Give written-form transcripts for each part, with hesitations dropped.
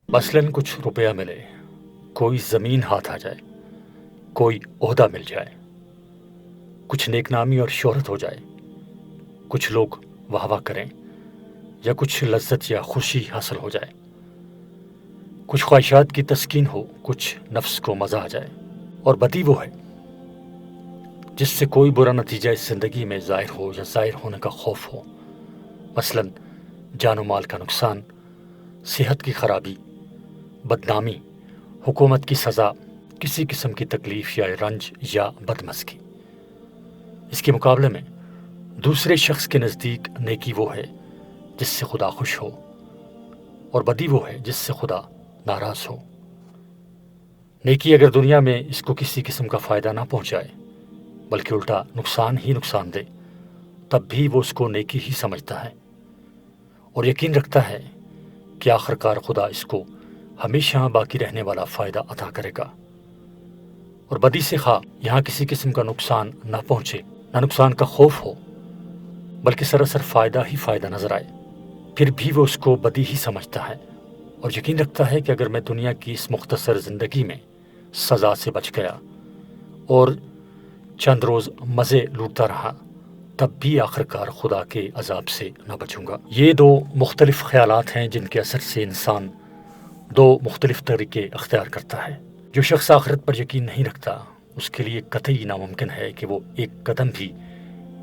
مثلاً کچھ روپیہ ملے، کوئی زمین ہاتھ آ جائے، کوئی عہدہ مل جائے، کچھ نیک نامی اور شہرت ہو جائے، کچھ لوگ واہ واہ کریں، یا کچھ لذت یا خوشی حاصل ہو جائے، کچھ خواہشات کی تسکین ہو، کچھ نفس کو مزہ آ جائے۔ اور بدی وہ ہے جس سے کوئی برا نتیجہ اس زندگی میں ظاہر ہو یا ظاہر ہونے کا خوف ہو، مثلاً جان و مال کا نقصان، صحت کی خرابی، بدنامی، حکومت کی سزا، کسی قسم کی تکلیف یا رنج یا بدمزگی۔ اس کے مقابلے میں دوسرے شخص کے نزدیک نیکی وہ ہے جس سے خدا خوش ہو، اور بدی وہ ہے جس سے خدا ناراض ہو۔ نیکی اگر دنیا میں اس کو کسی قسم کا فائدہ نہ پہنچائے بلکہ الٹا نقصان ہی نقصان دے، تب بھی وہ اس کو نیکی ہی سمجھتا ہے، اور یقین رکھتا ہے کہ آخر کار خدا اس کو ہمیشہ باقی رہنے والا فائدہ عطا کرے گا۔ اور بدی سے خواہ یہاں کسی قسم کا نقصان نہ پہنچے، نہ نقصان کا خوف ہو، بلکہ سراسر فائدہ ہی فائدہ نظر آئے، پھر بھی وہ اس کو بدی ہی سمجھتا ہے، اور یقین رکھتا ہے کہ اگر میں دنیا کی اس مختصر زندگی میں سزا سے بچ گیا اور چند روز مزے لوٹتا رہا، تب بھی آخر کار خدا کے عذاب سے نہ بچوں گا۔ یہ دو مختلف خیالات ہیں جن کے اثر سے انسان دو مختلف طریقے اختیار کرتا ہے۔ جو شخص آخرت پر یقین نہیں رکھتا، اس کے لیے قطعی ناممکن ہے کہ وہ ایک قدم بھی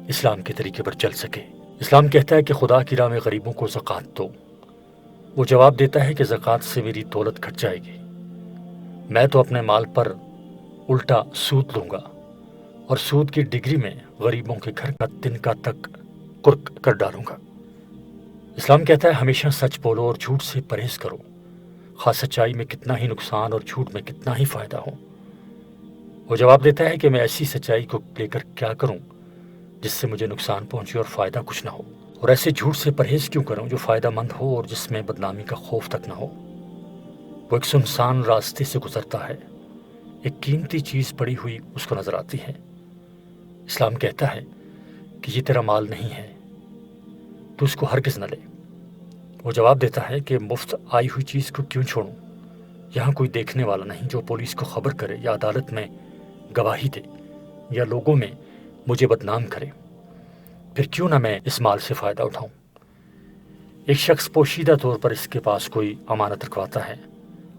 اسلام کے طریقے پر چل سکے۔ اسلام کہتا ہے کہ خدا کی راہ میں غریبوں کو زکوٰۃ دو۔ وہ جواب دیتا ہے کہ زکوٰۃ سے میری دولت گھٹ جائے گی، میں تو اپنے مال پر الٹا سود لوں گا، اور سود کی ڈگری میں غریبوں کے گھر کا تنکا تک کرک کر ڈالوں گا۔ اسلام کہتا ہے ہمیشہ سچ بولو اور جھوٹ سے پرہیز کرو، خواہ سچائی میں کتنا ہی نقصان اور جھوٹ میں کتنا ہی فائدہ ہو۔ وہ جواب دیتا ہے کہ میں ایسی سچائی کو لے کر کیا کروں جس سے مجھے نقصان پہنچے اور فائدہ کچھ نہ ہو، اور ایسے جھوٹ سے پرہیز کیوں کروں جو فائدہ مند ہو اور جس میں بدنامی کا خوف تک نہ ہو۔ وہ ایک سنسان راستے سے گزرتا ہے، ایک قیمتی چیز پڑی ہوئی اس کو نظر آتی ہے۔ اسلام کہتا ہے کہ یہ تیرا مال نہیں ہے، تو اس کو ہرگز نہ لے۔ وہ جواب دیتا ہے کہ مفت آئی ہوئی چیز کو کیوں چھوڑوں؟ یہاں کوئی دیکھنے والا نہیں جو پولیس کو خبر کرے یا عدالت میں گواہی دے یا لوگوں میں مجھے بدنام کرے، پھر کیوں نہ میں اس مال سے فائدہ اٹھاؤں۔ ایک شخص پوشیدہ طور پر اس کے پاس کوئی امانت رکھواتا ہے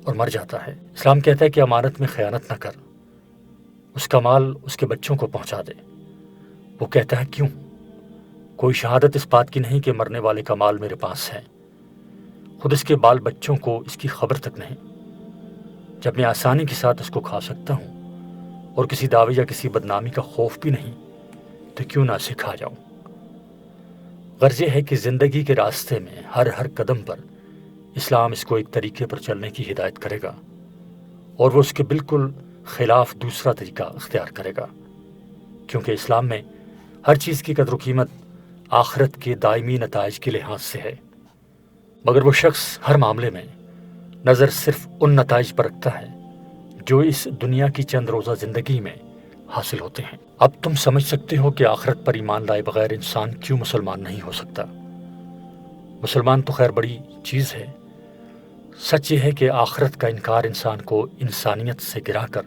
اور مر جاتا ہے، اسلام کہتا ہے کہ امانت میں خیانت نہ کر، اس کا مال اس کے بچوں کو پہنچا دے۔ وہ کہتا ہے کیوں؟ کوئی شہادت اس بات کی نہیں کہ مرنے والے کا مال میرے پاس ہے، خود اس کے بال بچوں کو اس کی خبر تک نہیں۔ جب میں آسانی کے ساتھ اس کو کھا سکتا ہوں اور کسی دعوے یا کسی بدنامی کا خوف بھی نہیں، تو کیوں نہ اسے کھا جاؤں۔ غرض یہ ہے کہ زندگی کے راستے میں ہر قدم پر اسلام اس کو ایک طریقے پر چلنے کی ہدایت کرے گا، اور وہ اس کے بالکل خلاف دوسرا طریقہ اختیار کرے گا، کیونکہ اسلام میں ہر چیز کی قدر و قیمت آخرت کے دائمی نتائج کے لحاظ سے ہے، مگر وہ شخص ہر معاملے میں نظر صرف ان نتائج پر رکھتا ہے جو اس دنیا کی چند روزہ زندگی میں حاصل ہوتے ہیں۔ اب تم سمجھ سکتے ہو کہ آخرت پر ایمان لائے بغیر انسان کیوں مسلمان نہیں ہو سکتا۔ مسلمان تو خیر بڑی چیز ہے، سچ یہ ہے کہ آخرت کا انکار انسان کو انسانیت سے گرا کر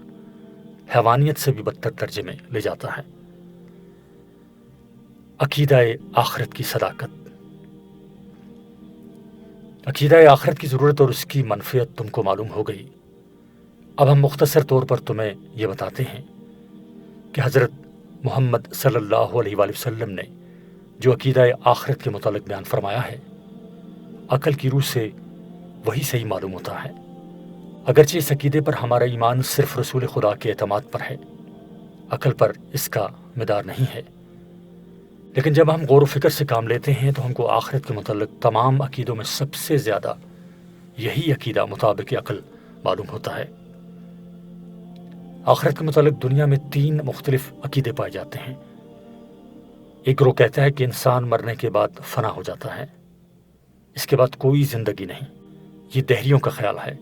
حیوانیت سے بھی بدتر درجے میں لے جاتا ہے۔ عقیدہ آخرت کی صداقت۔ عقیدہ آخرت کی ضرورت اور اس کی منفعت تم کو معلوم ہو گئی۔ اب ہم مختصر طور پر تمہیں یہ بتاتے ہیں کہ حضرت محمد صلی اللہ علیہ وآلہ وسلم نے جو عقیدہ آخرت کے متعلق بیان فرمایا ہے، عقل کی روح سے وہی صحیح معلوم ہوتا ہے، اگرچہ اس عقیدے پر ہمارا ایمان صرف رسول خدا کے اعتماد پر ہے، عقل پر اس کا مدار نہیں ہے۔ لیکن جب ہم غور و فکر سے کام لیتے ہیں تو ہم کو آخرت کے متعلق تمام عقیدوں میں سب سے زیادہ یہی عقیدہ مطابق عقل معلوم ہوتا ہے۔ آخرت کے متعلق دنیا میں 3 مختلف عقیدے پائے جاتے ہیں۔ ایک گروہ کہتا ہے کہ انسان مرنے کے بعد فنا ہو جاتا ہے، اس کے بعد کوئی زندگی نہیں۔ یہ دہریوں کا خیال ہے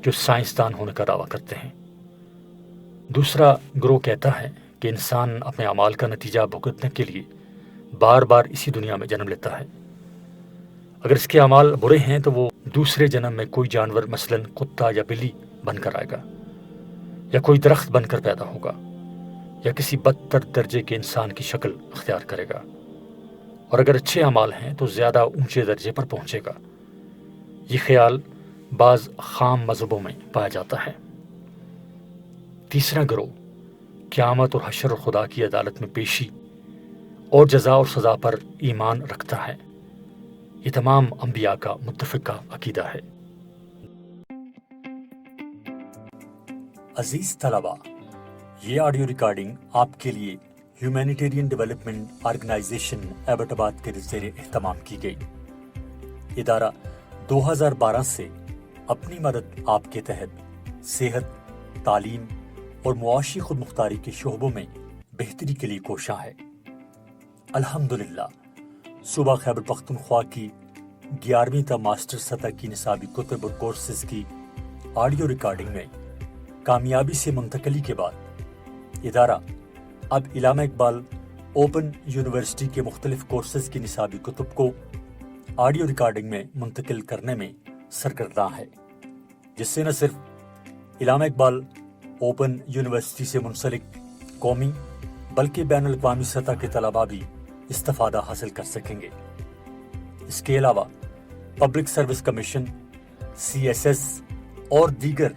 جو سائنسدان ہونے کا دعویٰ کرتے ہیں۔ دوسرا گروہ کہتا ہے کہ انسان اپنے اعمال کا نتیجہ بھگتنے کے لیے بار بار اسی دنیا میں جنم لیتا ہے، اگر اس کے اعمال برے ہیں تو وہ دوسرے جنم میں کوئی جانور مثلاً کتا یا بلی بن کر آئے گا، یا کوئی درخت بن کر پیدا ہوگا، یا کسی بدتر درجے کے انسان کی شکل اختیار کرے گا، اور اگر اچھے اعمال ہیں تو زیادہ اونچے درجے پر پہنچے گا۔ یہ خیال بعض خام مذہبوں میں پایا جاتا ہے۔ تیسرا گروہ قیامت اور حشر اور خدا کی عدالت میں پیشی اور جزا اور سزا پر ایمان رکھتا ہے۔ یہ تمام انبیاء کا متفقہ عقیدہ ہے۔ عزیز طلباء، یہ آڈیو ریکارڈنگ آپ کے لیے ہیومینیٹیرین ڈیولپمنٹ آرگنائزیشن ایبٹ آباد کے زیر اہتمام کی گئی۔ ادارہ 2012 سے اپنی مدد آپ کے تحت صحت، تعلیم اور معاشی خود مختاری کے شعبوں میں بہتری کے لیے کوشاں ہے۔ الحمدللہ صوبہ خیبر پختونخوا کی 11ویں تا ماسٹر سطح کی نصابی کتب اور کورسز کی آڈیو ریکارڈنگ میں کامیابی سے منتقلی کے بعد ادارہ اب علامہ اقبال اوپن یونیورسٹی کے مختلف کورسز کی نصابی کتب کو آڈیو ریکارڈنگ میں منتقل کرنے میں سرگرداں ہے، جس سے نہ صرف علامہ اقبال اوپن یونیورسٹی سے منسلک قومی بلکہ بین الاقوامی سطح کے طلباء بھی استفادہ حاصل کر سکیں گے۔ اس کے علاوہ پبلک سروس کمیشن، CSS اور دیگر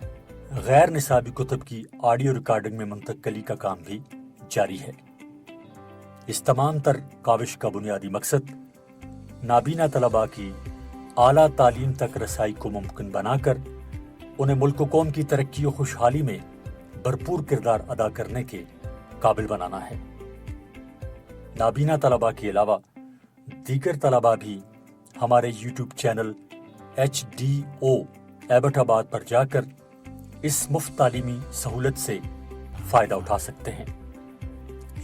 غیر نصابی کتب کی آڈیو ریکارڈنگ میں منتقلی کا کام بھی جاری ہے۔ اس تمام تر کاوش کا بنیادی مقصد نابینا طلباء کی اعلیٰ تعلیم تک رسائی کو ممکن بنا کر انہیں ملک و قوم کی ترقی و خوشحالی میں بھرپور کردار ادا کرنے کے قابل بنانا ہے۔ نابینا طلباء کے علاوہ دیگر طلباء بھی ہمارے یوٹیوب چینل HDO ایبٹ آباد پر جا کر اس مفت تعلیمی سہولت سے فائدہ اٹھا سکتے ہیں۔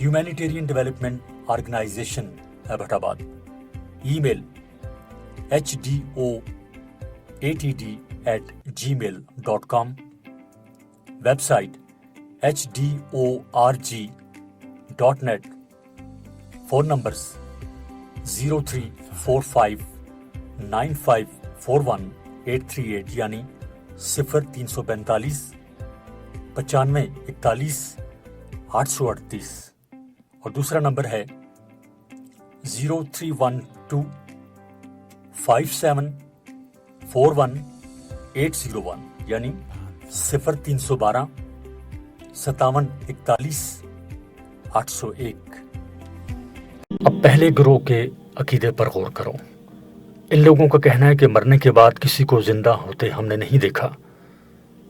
Humanitarian development organization Abbottabad, email HDOATD@gmail.com، website HDORG.net، phone numbers 03459541 یعنی 0345 9541 838، اور دوسرا نمبر ہے 0312 5741 یعنی 0312 5741 801۔ اب پہلے گروہ کے عقیدے پر غور کرو۔ ان لوگوں کا کہنا ہے کہ مرنے کے بعد کسی کو زندہ ہوتے ہم نے نہیں دیکھا،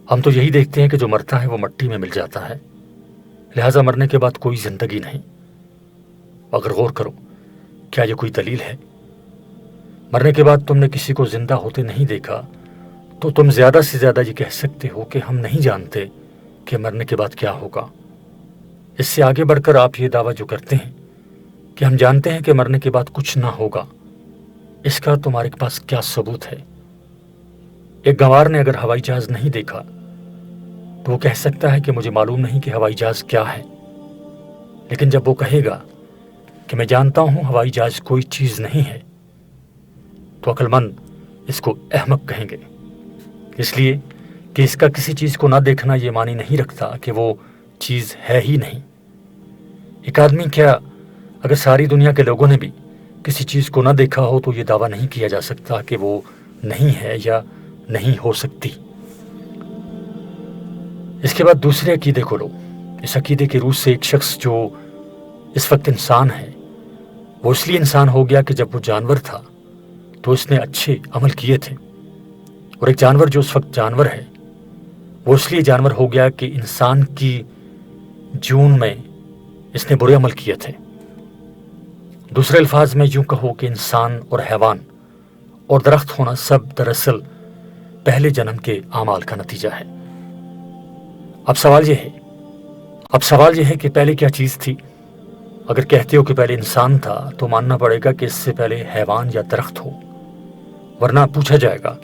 ہم تو یہی دیکھتے ہیں کہ جو مرتا ہے وہ مٹی میں مل جاتا ہے، لہٰذا مرنے کے بعد کوئی زندگی نہیں۔ اگر غور کرو، کیا یہ کوئی دلیل ہے؟ مرنے کے بعد تم نے کسی کو زندہ ہوتے نہیں دیکھا تو تم زیادہ سے زیادہ یہ کہہ سکتے ہو کہ ہم نہیں جانتے کہ مرنے کے بعد کیا ہوگا۔ اس سے آگے بڑھ کر آپ یہ دعویٰ جو کرتے ہیں کہ ہم جانتے ہیں کہ مرنے کے بعد کچھ نہ ہوگا، اس کا تمہارے پاس کیا ثبوت ہے؟ ایک گنوار نے اگر ہوائی جہاز نہیں دیکھا تو وہ کہہ سکتا ہے کہ مجھے معلوم نہیں کہ ہوائی جہاز کیا ہے، لیکن جب وہ کہے گا کہ میں جانتا ہوں ہوائی جہاز کوئی چیز نہیں ہے تو عقل مند اس کو احمق کہیں گے، اس لیے کہ اس کا کسی چیز کو نہ دیکھنا یہ معنی نہیں رکھتا کہ وہ چیز ہے ہی نہیں۔ ایک آدمی کیا اگر ساری دنیا کے لوگوں نے بھی کسی چیز کو نہ دیکھا ہو تو یہ دعویٰ نہیں کیا جا سکتا کہ وہ نہیں ہے یا نہیں ہو سکتی۔ اس کے بعد دوسرے عقیدے کو لو۔ اس عقیدے کی روح سے ایک شخص جو اس وقت انسان ہے وہ اس لیے انسان ہو گیا کہ جب وہ جانور تھا تو اس نے اچھے عمل کیے تھے، اور ایک جانور جو اس وقت جانور ہے وہ اس لیے جانور ہو گیا کہ انسان کی جون میں اس نے برے عمل کیے تھے۔ دوسرے الفاظ میں یوں کہو کہ انسان اور حیوان اور درخت ہونا سب دراصل پہلے جنم کے اعمال کا نتیجہ ہے۔ اب سوال یہ ہے کہ پہلے کیا چیز تھی؟ اگر کہتے ہو کہ پہلے انسان تھا تو ماننا پڑے گا کہ اس سے پہلے حیوان یا درخت ہو، ورنہ پوچھا جائے گا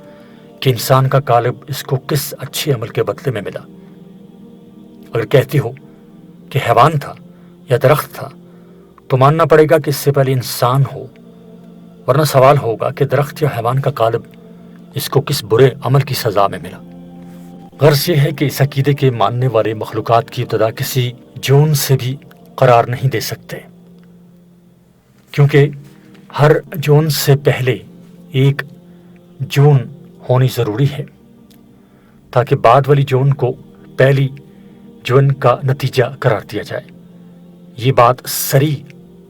کہ انسان کا قالب اس کو کس اچھے عمل کے بدلے میں ملا۔ اگر کہتے ہو کہ حیوان تھا یا درخت تھا تو ماننا پڑے گا کہ اس سے پہلے انسان ہو، ورنہ سوال ہوگا کہ درخت یا حیوان کا قالب اس کو کس برے عمل کی سزا میں ملا۔ غرض یہ ہے کہ اس عقیدے کے ماننے والے مخلوقات کی ابتدا کسی جون سے بھی قرار نہیں دے سکتے، کیونکہ ہر جون سے پہلے ایک جون ہونی ضروری ہے تاکہ بعد والی جون کو پہلی جون کا نتیجہ قرار دیا جائے۔ یہ بات صریح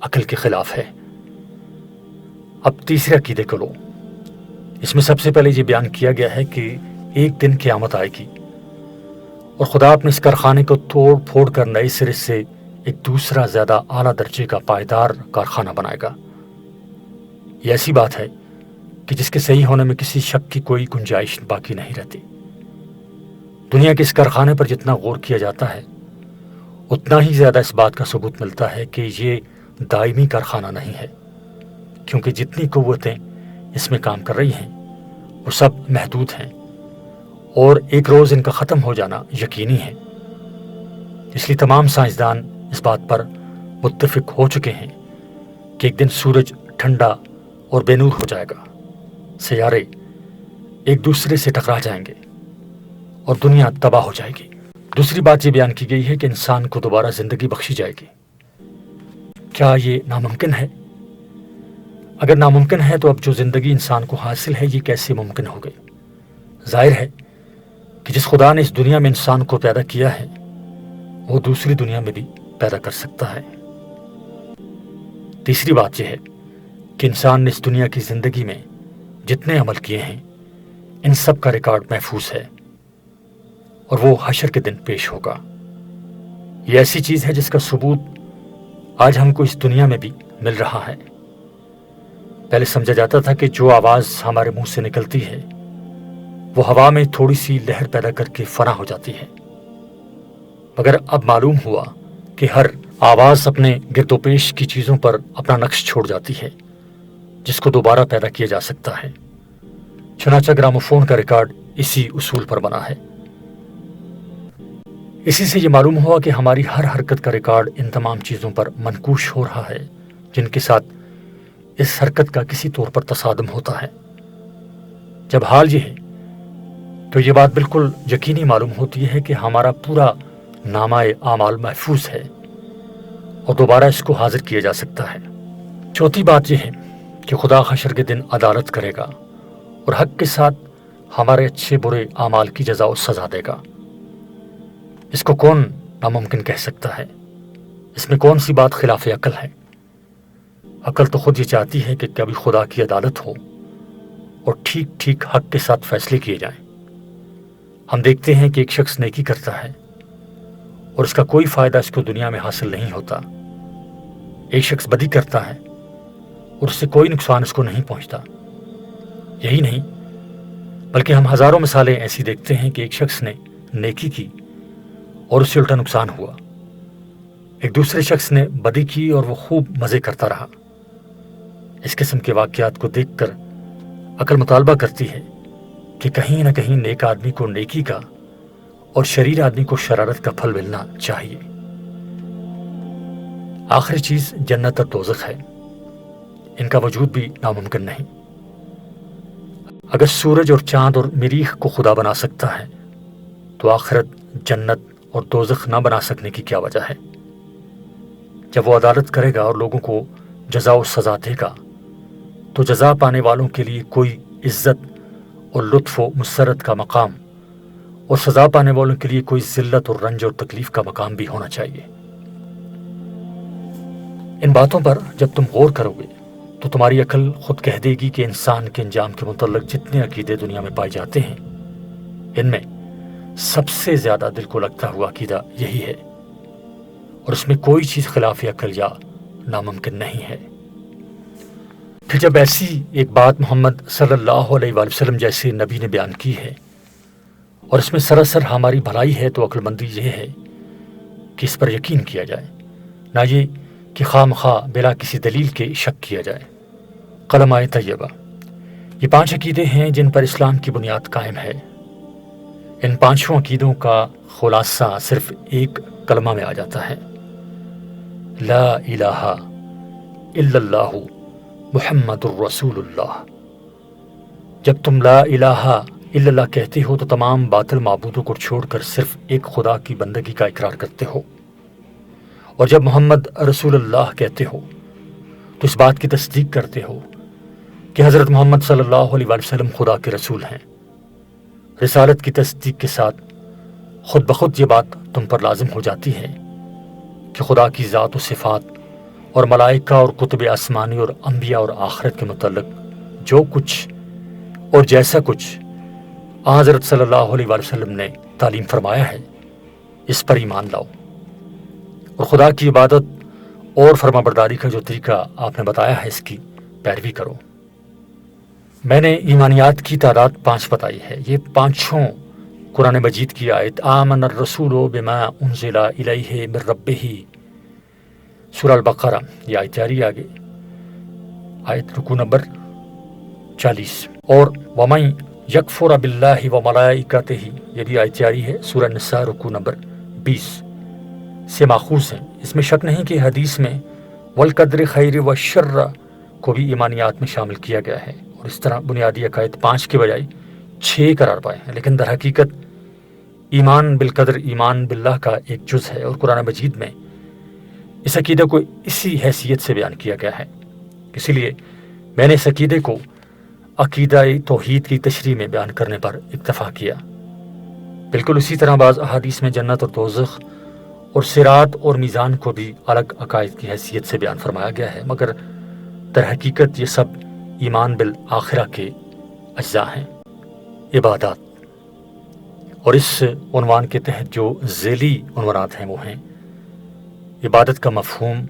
عقل کے خلاف ہے۔ اب تیسرے عقیدے کو لو۔ اس میں سب سے پہلے یہ بیان کیا گیا ہے کہ ایک دن قیامت آئے گی اور خدا اپنے اس کارخانے کو توڑ پھوڑ کر نئے سرے سے ایک دوسرا زیادہ اعلیٰ درجے کا پائیدار کارخانہ بنائے گا۔ یہ ایسی بات ہے کہ جس کے صحیح ہونے میں کسی شک کی کوئی گنجائش باقی نہیں رہتی۔ دنیا کے اس کارخانے پر جتنا غور کیا جاتا ہے اتنا ہی زیادہ اس بات کا ثبوت ملتا ہے کہ یہ دائمی کارخانہ نہیں ہے، کیونکہ جتنی قوتیں اس میں کام کر رہی ہیں وہ سب محدود ہیں اور ایک روز ان کا ختم ہو جانا یقینی ہے۔ اس لیے تمام سائنسدان اس بات پر متفق ہو چکے ہیں کہ ایک دن سورج ٹھنڈا اور بے نور ہو جائے گا، سیارے ایک دوسرے سے ٹکرا جائیں گے اور دنیا تباہ ہو جائے گی۔ دوسری بات یہ بیان کی گئی ہے کہ انسان کو دوبارہ زندگی بخشی جائے گی۔ کیا یہ ناممکن ہے؟ اگر ناممکن ہے تو اب جو زندگی انسان کو حاصل ہے یہ کیسے ممکن ہو گئی؟ ظاہر ہے کہ جس خدا نے اس دنیا میں انسان کو پیدا کیا ہے وہ دوسری دنیا میں بھی پیدا کر سکتا ہے۔ تیسری بات یہ ہے کہ انسان نے اس دنیا کی زندگی میں جتنے عمل کیے ہیں ان سب کا ریکارڈ محفوظ ہے اور وہ حشر کے دن پیش ہوگا۔ یہ ایسی چیز ہے جس کا ثبوت آج ہم کو اس دنیا میں بھی مل رہا ہے۔ پہلے سمجھا جاتا تھا کہ جو آواز ہمارے منہ سے نکلتی ہے وہ ہوا میں تھوڑی سی لہر پیدا کر کے فنا ہو جاتی ہے، مگر اب معلوم ہوا کہ ہر آواز اپنے گرد و پیش کی چیزوں پر اپنا نقش چھوڑ جاتی ہے جس کو دوبارہ پیدا کیا جا سکتا ہے۔ چنانچہ گراموفون کا ریکارڈ اسی اصول پر بنا ہے۔ اسی سے یہ معلوم ہوا کہ ہماری ہر حرکت کا ریکارڈ ان تمام چیزوں پر منقوش ہو رہا ہے جن کے ساتھ اس حرکت کا کسی طور پر تصادم ہوتا ہے۔ جب حال یہ ہے تو یہ بات بالکل یقینی معلوم ہوتی ہے کہ ہمارا پورا نامہ اعمال محفوظ ہے اور دوبارہ اس کو حاضر کیا جا سکتا ہے۔ چوتھی بات یہ ہے کہ خدا حشر کے دن عدالت کرے گا اور حق کے ساتھ ہمارے اچھے برے اعمال کی جزا و سزا دے گا۔ اس کو کون ناممکن کہہ سکتا ہے؟ اس میں کون سی بات خلاف عقل ہے؟ عقل تو خود یہ چاہتی ہے کہ کبھی خدا کی عدالت ہو اور ٹھیک ٹھیک حق کے ساتھ فیصلے کیے جائیں۔ ہم دیکھتے ہیں کہ ایک شخص نیکی کرتا ہے اور اس کا کوئی فائدہ اس کو دنیا میں حاصل نہیں ہوتا۔ ایک شخص بدی کرتا ہے اور اس سے کوئی نقصان اس کو نہیں پہنچتا۔ یہی نہیں بلکہ ہم ہزاروں مثالیں ایسی دیکھتے ہیں کہ ایک شخص نے نیکی کی اور اس سے الٹا نقصان ہوا۔ ایک دوسرے شخص نے بدی کی اور وہ خوب مزے کرتا رہا۔ اس قسم کے واقعات کو دیکھ کر عقل مطالبہ کرتی ہے کہ کہیں نہ کہیں نیک آدمی کو نیکی کا اور شریر آدمی کو شرارت کا پھل ملنا چاہیے۔ آخری چیز جنت اور دوزخ ہے۔ ان کا وجود بھی ناممکن نہیں۔ اگر سورج اور چاند اور مریخ کو خدا بنا سکتا ہے تو آخرت، جنت اور دوزخ نہ بنا سکنے کی کیا وجہ ہے؟ جب وہ عدالت کرے گا اور لوگوں کو جزا و سزا دے گا تو جزا پانے والوں کے لیے کوئی عزت اور لطف و مسرت کا مقام اور سزا پانے والوں کے لیے کوئی ذلت اور رنج اور تکلیف کا مقام بھی ہونا چاہیے۔ ان باتوں پر جب تم غور کرو گے تو تمہاری عقل خود کہہ دے گی کہ انسان کے انجام کے متعلق جتنے عقیدے دنیا میں پائے جاتے ہیں ان میں سب سے زیادہ دل کو لگتا ہوا عقیدہ یہی ہے، اور اس میں کوئی چیز خلاف عقل یا ناممکن نہیں ہے۔ پھر جب ایسی ایک بات محمد صلی اللہ علیہ وآلہ وسلم جیسے نبی نے بیان کی ہے اور اس میں سراسر ہماری بھلائی ہے تو عقل مندی یہ ہے کہ اس پر یقین کیا جائے، نہ یہ کہ خواہ مخواہ بلا کسی دلیل کے شک کیا جائے۔ کلمہ طیبہ، یہ 5 عقیدے ہیں جن پر اسلام کی بنیاد قائم ہے۔ ان 5 عقیدوں کا خلاصہ صرف ایک کلمہ میں آ جاتا ہے، لا الہ الا اللہ محمد الرسول اللہ۔ جب تم لا الہ الا اللہ کہتے ہو تو تمام باطل معبودوں کو چھوڑ کر صرف ایک خدا کی بندگی کا اقرار کرتے ہو، اور جب محمد رسول اللہ کہتے ہو تو اس بات کی تصدیق کرتے ہو کہ حضرت محمد صلی اللہ علیہ وآلہ وسلم خدا کے رسول ہیں۔ رسالت کی تصدیق کے ساتھ خود بخود یہ بات تم پر لازم ہو جاتی ہے کہ خدا کی ذات و صفات اور ملائکہ اور کتب آسمانی اور انبیاء اور آخرت کے متعلق جو کچھ اور جیسا کچھ حضرت صلی اللہ علیہ وآلہ وسلم نے تعلیم فرمایا ہے، اس پر ایمان لاؤ، اور خدا کی عبادت اور فرما برداری کا جو طریقہ آپ نے بتایا ہے اس کی پیروی کرو۔ میں نے ایمانیات کی تعداد 5 بتائی ہے۔ یہ پانچوں قرآن مجید کی آیت آمن الرسول بما انزل الیہ من ربہ، سورہ البقرہ، یہ آیت جاری آگے، آیت رکوع نمبر 40، اور ومن یکفر باللہ وملائکتہ، یہ بھی آیت جاری ہے، سورہ النساء رکوع نمبر 20 سے ماخوذ ہیں۔ اس میں شک نہیں کہ حدیث میں والقدر خیر و شر کو بھی ایمانیات میں شامل کیا گیا ہے، اور اس طرح بنیادی عقائد 5 کے بجائے 6 قرار پائے ہیں، لیکن در حقیقت ایمان بالقدر ایمان باللہ کا ایک جز ہے، اور قرآن مجید میں اس عقیدے کو اسی حیثیت سے بیان کیا گیا ہے۔ اسی لیے میں نے اس عقیدے کو عقیدہ توحید کی تشریح میں بیان کرنے پر اکتفا کیا۔ بالکل اسی طرح بعض احادیث میں جنت اور دوزخ اور صراط اور میزان کو بھی الگ عقائد کی حیثیت سے بیان فرمایا گیا ہے، مگر در حقیقت یہ سب ایمان بالآخرہ کے اجزاء ہیں۔ عبادات، اور اس عنوان کے تحت جو ذیلی عنوانات ہیں وہ ہیں: عبادت کا مفہوم،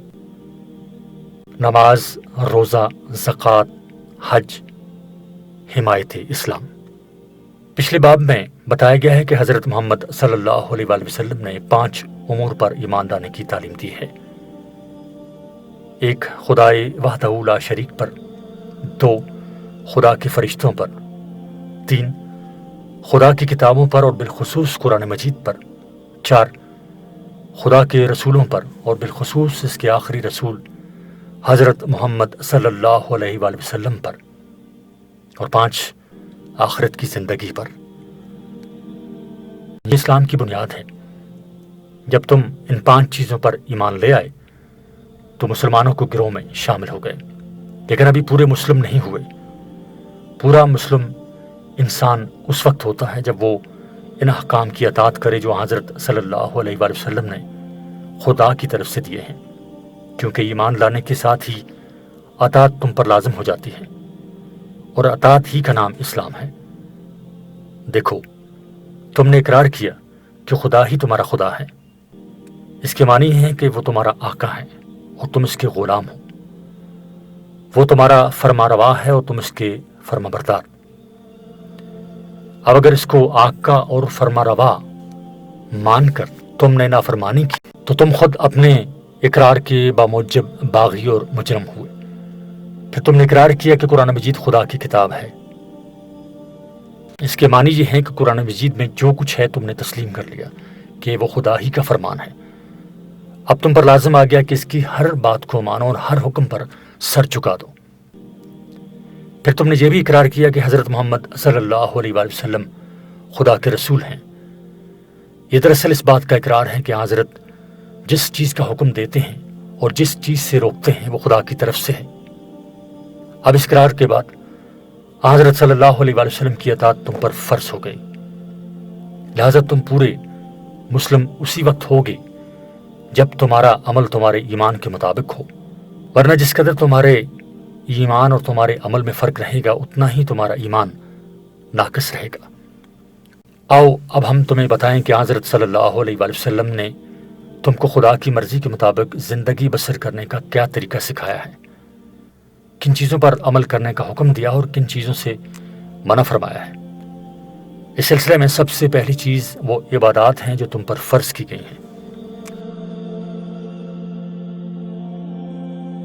نماز، روزہ، زکوٰۃ، حج، حمایت اسلام۔ پچھلے باب میں بتایا گیا ہے کہ حضرت محمد صلی اللہ علیہ وآلہ وسلم نے 5 امور پر ایمان لانے کی تعلیم دی ہے: 1 خدائے وحدہ لا شریک پر، 2 خدا کے فرشتوں پر، 3 خدا کی کتابوں پر اور بالخصوص قرآن مجید پر، 4 خدا کے رسولوں پر اور بالخصوص اس کے آخری رسول حضرت محمد صلی اللہ علیہ وآلہ وسلم پر، اور 5 آخرت کی زندگی پر۔ یہ اسلام کی بنیاد ہے۔ جب تم ان 5 چیزوں پر ایمان لے آئے تو مسلمانوں کو گروہ میں شامل ہو گئے، لیکن ابھی پورے مسلم نہیں ہوئے۔ پورا مسلم انسان اس وقت ہوتا ہے جب وہ ان احکام کی اطاعت کرے جو حضرت صلی اللہ علیہ وآلہ وسلم نے خدا کی طرف سے دیے ہیں، کیونکہ ایمان لانے کے ساتھ ہی اطاعت تم پر لازم ہو جاتی ہے، اور اطاعت ہی کا نام اسلام ہے۔ دیکھو، تم نے اقرار کیا کہ خدا ہی تمہارا خدا ہے، اس کے معنی ہے کہ وہ تمہارا آقا ہے اور تم اس کے غلام ہو، وہ تمہارا فرما روا ہے اور تم اس کے فرما بردار۔ اب اگر اس کو آقا اور فرما روا مان کر تم نے نافرمانی کی تو تم خود اپنے اقرار کے باموجب باغی اور مجرم ہوئے۔ پھر تم نے اقرار کیا کہ قرآن مجید خدا کی کتاب ہے، اس کے معنی یہ ہے کہ قرآن مجید میں جو کچھ ہے تم نے تسلیم کر لیا کہ وہ خدا ہی کا فرمان ہے۔ اب تم پر لازم آ گیا کہ اس کی ہر بات کو مانو اور ہر حکم پر سر چکا دو۔ پھر تم نے یہ بھی اقرار کیا کہ حضرت محمد صلی اللہ علیہ وآلہ وسلم خدا کے رسول ہیں۔ یہ دراصل اس بات کا اقرار ہے کہ حضرت جس چیز کا حکم دیتے ہیں اور جس چیز سے روکتے ہیں وہ خدا کی طرف سے ہے۔ اب اس اقرار کے بعد حضرت صلی اللہ علیہ وآلہ وسلم کی اطاعت تم پر فرض ہو گئی، لہذا تم پورے مسلم اسی وقت ہوگے جب تمہارا عمل تمہارے ایمان کے مطابق ہو، ورنہ جس قدر تمہارے ایمان اور تمہارے عمل میں فرق رہے گا اتنا ہی تمہارا ایمان ناقص رہے گا۔ آؤ اب ہم تمہیں بتائیں کہ حضرت صلی اللہ علیہ وآلہ وسلم نے تم کو خدا کی مرضی کے مطابق زندگی بسر کرنے کا کیا طریقہ سکھایا ہے، کن چیزوں پر عمل کرنے کا حکم دیا اور کن چیزوں سے منع فرمایا ہے۔ اس سلسلے میں سب سے پہلی چیز وہ عبادات ہیں جو تم پر فرض کی گئی ہیں۔